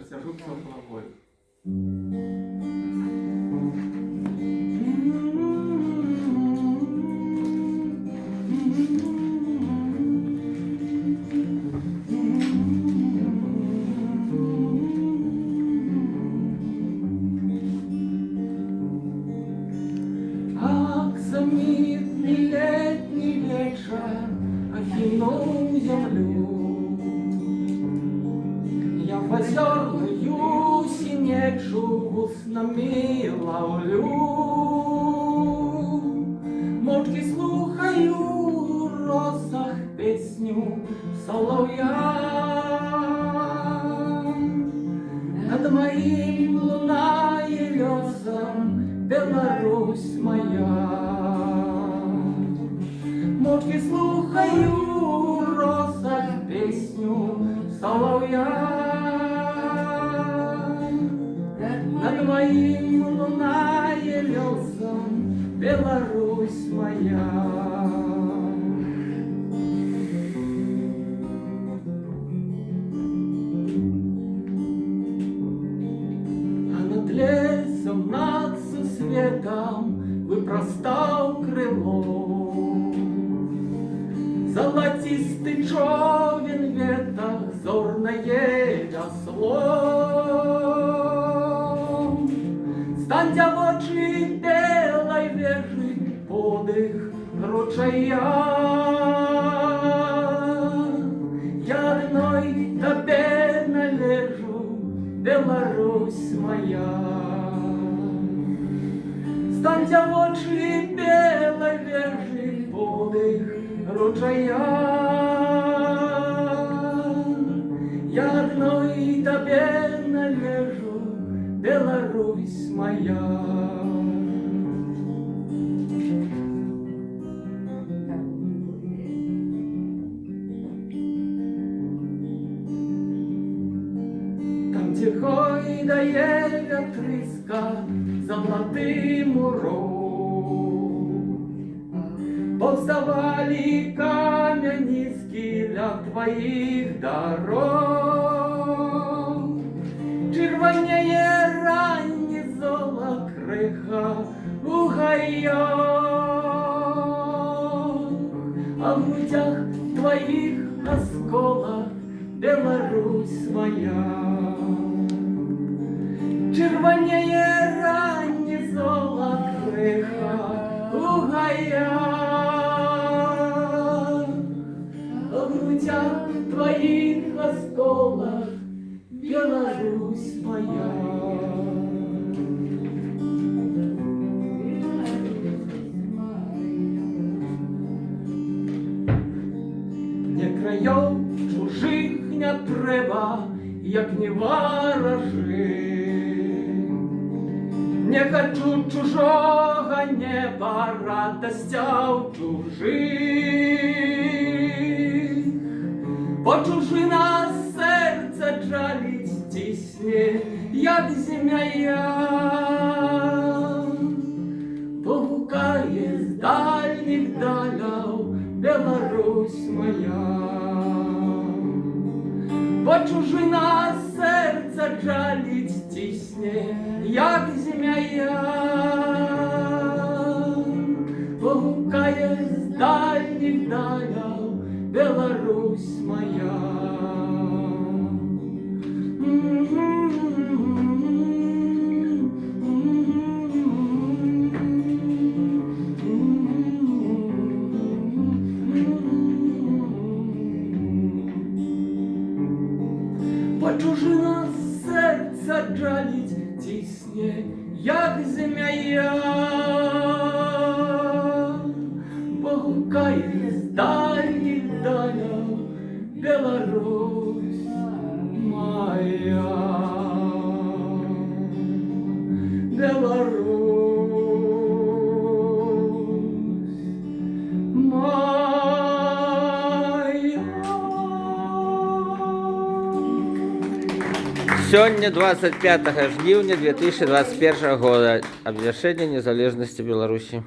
Слушайся, жутко плохой. Аксамитный летний вечер окинул землю. Я в озерную синечу вуснами ловлю. Мовчки слухаю в росах песню солов'я. Над моим лунає льосом Беларусь моя. Мовчки слухаю в росах песню солов'я. Над моим лунає льосом Беларусь моя. Лесом над сусветом выпростал крыло. Золотистый човен в ветах зорное весло. Станьте в очи белой вежи подых ручая. Я одной тебе належу, Беларусь моя. Станьте в очі белой вежи подих ручая. Я одной тебе належу, Беларусь моя. Тихой дає вятриска золотим урок. Повставали кам'янські для твоїх дорог. Червоніє раннє зола криха у гаях, а в грудях твоїх осколах Беларусь моя. Червоніє раннє зола криха у гаях, а в грудях твоїх осколах Беларусь моя. Мне краев чужих не треба, як не ворожи. Не хочу чужого неба, радостяв чужих. Бо чужина серце жалить тісне, як земля. Погукає з дальніх даляв Беларусь моя. Бо чужина серце жалить тісне, як земля. Погукає з дальніх даляв Беларусь моя. Бо чужина серця жалить тісне, як земля. Погукає з дальніх даляв Беларусь моя. Беларусь моя. Сёння 25 жніўня 2021 года абвяшчэнне незалежнасці Беларусі.